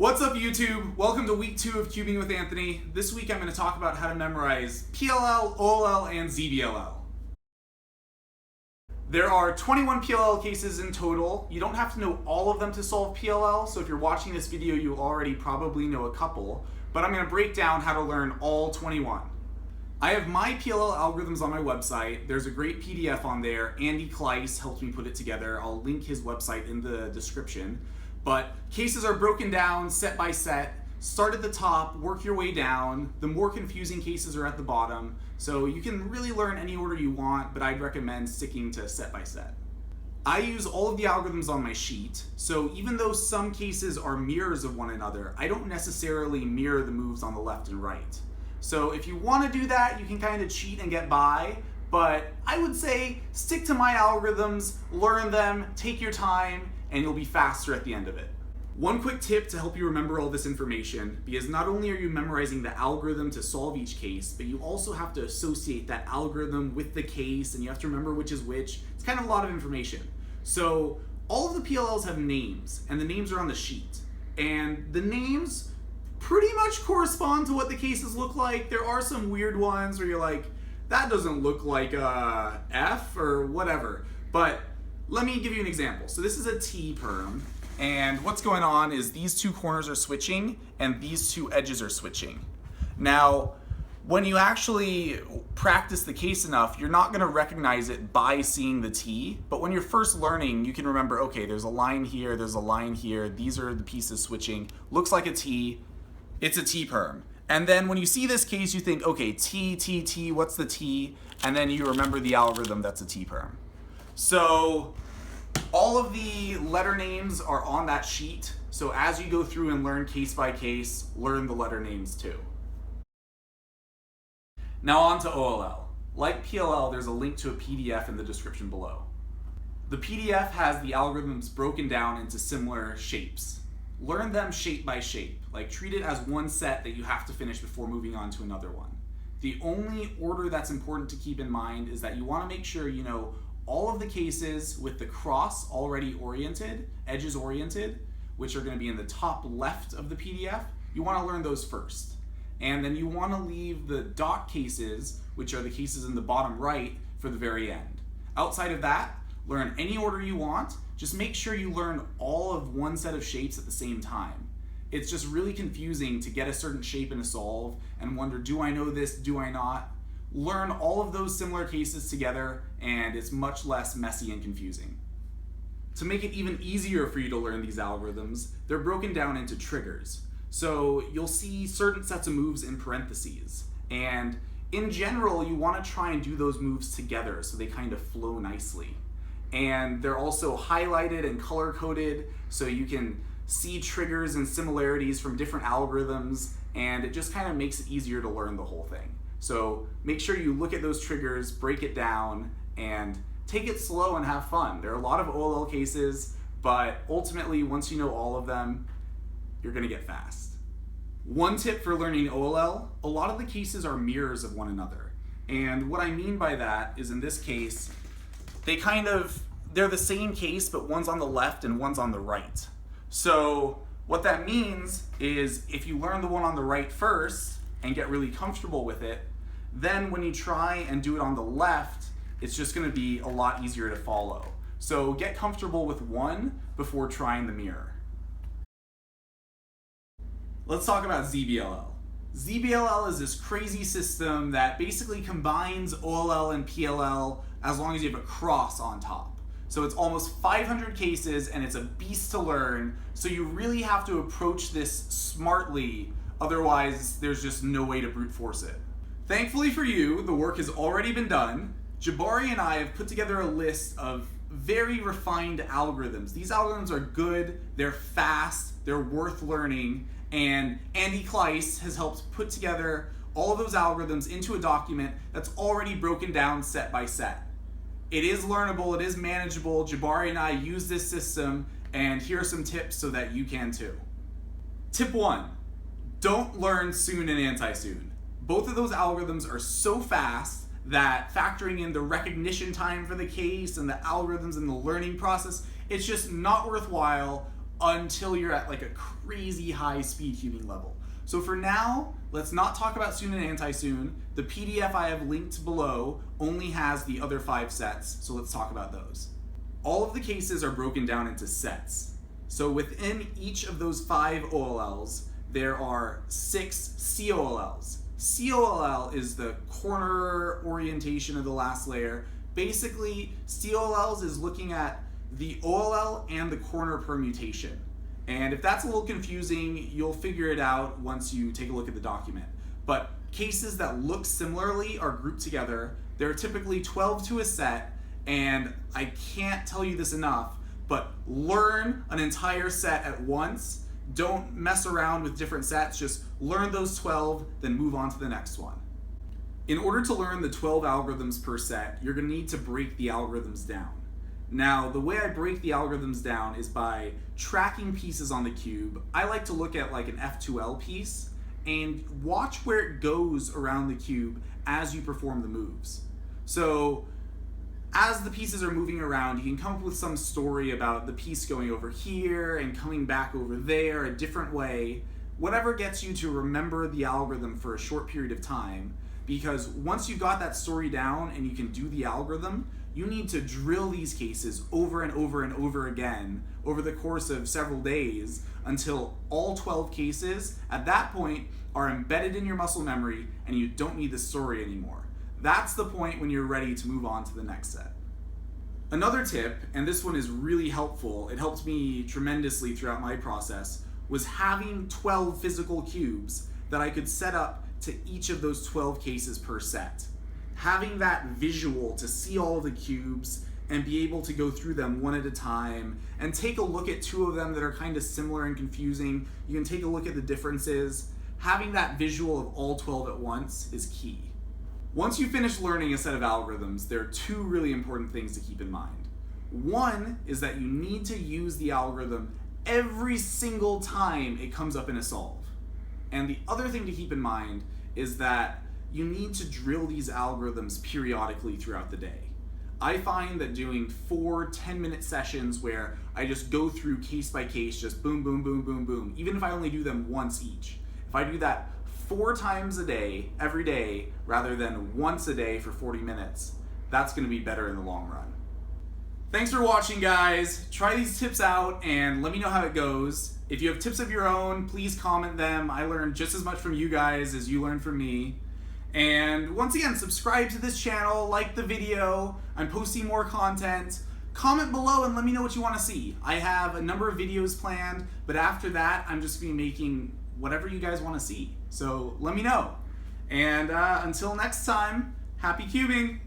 What's up, YouTube? Welcome to week 2 of Cubing with Anthony. This week I'm going to talk about how to memorize PLL, OLL, and ZBLL. There are 21 PLL cases in total. You don't have to know all of them to solve PLL, so if you're watching this video you already probably know a couple, but I'm going to break down how to learn all 21. I have my PLL algorithms on my website. There's a great PDF on there. Klise helped me put it together. I'll link his website in the description. But cases are broken down set by set. Start at the top, work your way down. The more confusing cases are at the bottom. So you can really learn any order you want, but I'd recommend sticking to set by set. I use all of the algorithms on my sheet, so even though some cases are mirrors of one another, I don't necessarily mirror the moves on the left and right. So if you want to do that, you can kind of cheat and get by, but I would say stick to my algorithms, learn them, take your time, and you'll be faster at the end of it. One quick tip to help you remember all this information, because not only are you memorizing the algorithm to solve each case, but you also have to associate that algorithm with the case, and you have to remember which is which. It's kind of a lot of information. So all of the PLLs have names, and the names are on the sheet. And the names pretty much correspond to what the cases look like. There are some weird ones where you're like, that doesn't look like a F or whatever. But let me give you an example. So this is a T perm, and what's going on is these two corners are switching and these two edges are switching. Now, when you actually practice the case enough, you're not gonna recognize it by seeing the T, but when you're first learning, you can remember, okay, there's a line here, there's a line here, these are the pieces switching, looks like a T, it's a T perm. And then when you see this case, you think, okay, T, T, T, what's the T? And then you remember the algorithm that's a T perm. So all of the letter names are on that sheet. So as you go through and learn case by case, learn the letter names too. Now on to OLL. Like PLL, there's a link to a PDF in the description below. The PDF has the algorithms broken down into similar shapes. Learn them shape by shape. Like treat it as one set that you have to finish before moving on to another one. The only order that's important to keep in mind is that you want to make sure you know all of the cases with the cross already oriented, edges oriented, which are going to be in the top left of the PDF. You want to learn those first. And then you want to leave the dot cases, which are the cases in the bottom right, for the very end. Outside of that, learn any order you want. Just make sure you learn all of one set of shapes at the same time. It's just really confusing to get a certain shape in a solve and wonder, do I know this, do I not? Learn all of those similar cases together, and it's much less messy and confusing. To make it even easier for you to learn these algorithms, they're broken down into triggers. So you'll see certain sets of moves in parentheses, and in general you want to try and do those moves together so they kind of flow nicely. And they're also highlighted and color-coded so you can see triggers and similarities from different algorithms, and it just kind of makes it easier to learn the whole thing. So make sure you look at those triggers, break it down, and take it slow and have fun. There are a lot of OLL cases, but ultimately, once you know all of them, you're gonna get fast. One tip for learning OLL, a lot of the cases are mirrors of one another. And what I mean by that is in this case, they're the same case, but one's on the left and one's on the right. So what that means is if you learn the one on the right first and get really comfortable with it, then when you try and do it on the left, it's just gonna be a lot easier to follow. So get comfortable with one before trying the mirror. Let's talk about ZBLL. ZBLL is this crazy system that basically combines OLL and PLL as long as you have a cross on top. So it's almost 500 cases and it's a beast to learn, so you really have to approach this smartly, otherwise there's just no way to brute force it. Thankfully for you, the work has already been done. Jabari and I have put together a list of very refined algorithms. These algorithms are good, they're fast, they're worth learning, and Klise has helped put together all of those algorithms into a document that's already broken down set by set. It is learnable, it is manageable. Jabari and I use this system, and here are some tips so that you can too. Tip 1, don't learn soon and anti-soon. Both of those algorithms are so fast that factoring in the recognition time for the case and the algorithms and the learning process, it's just not worthwhile. until you're at like a crazy high speed cubing level. So for now, let's not talk about soon and anti-soon. The PDF I have linked below only has the other 5 sets, so let's talk about those. All of the cases are broken down into sets. So within each of those 5 OLLs, there are 6 COLLs. COLL is the corner orientation of the last layer. Basically, COLLs is looking at the OLL and the corner permutation. And if that's a little confusing, you'll figure it out once you take a look at the document. But cases that look similarly are grouped together. There are typically 12 to a set, and I can't tell you this enough, but learn an entire set at once. Don't mess around with different sets, just learn those 12, then move on to the next one. In order to learn the 12 algorithms per set, you're going to need to break the algorithms down. Now, the way I break the algorithms down is by tracking pieces on the cube. I like to look at like an F2L piece and watch where it goes around the cube as you perform the moves. So as the pieces are moving around, you can come up with some story about the piece going over here and coming back over there a different way, whatever gets you to remember the algorithm for a short period of time, because once you've got that story down and you can do the algorithm, you need to drill these cases over and over and over again over the course of several days until all 12 cases at that point are embedded in your muscle memory and you don't need the story anymore. That's the point when you're ready to move on to the next set. Another tip, and this one is really helpful, it helped me tremendously throughout my process, was having 12 physical cubes that I could set up to each of those 12 cases per set. Having that visual to see all of the cubes and be able to go through them one at a time and take a look at 2 of them that are kind of similar and confusing. You can take a look at the differences. Having that visual of all 12 at once is key. Once you finish learning a set of algorithms, there are 2 really important things to keep in mind. One is that you need to use the algorithm every single time it comes up in a solve. And the other thing to keep in mind is that you need to drill these algorithms periodically throughout the day. I find that doing 4 10-minute sessions where I just go through case by case, just boom, boom, boom, boom, boom, even if I only do them once each, if I do that 4 times a day, every day, rather than once a day for 40 minutes, that's going to be better in the long run. Thanks for watching, guys. Try these tips out and let me know how it goes. If you have tips of your own, please comment them. I learned just as much from you guys as you learned from me. And once again, subscribe to this channel, like the video. I'm posting more content. Comment below and let me know what you want to see. I have a number of videos planned, but after that, I'm just going to be making whatever you guys want to see. So let me know. And until next time, happy cubing!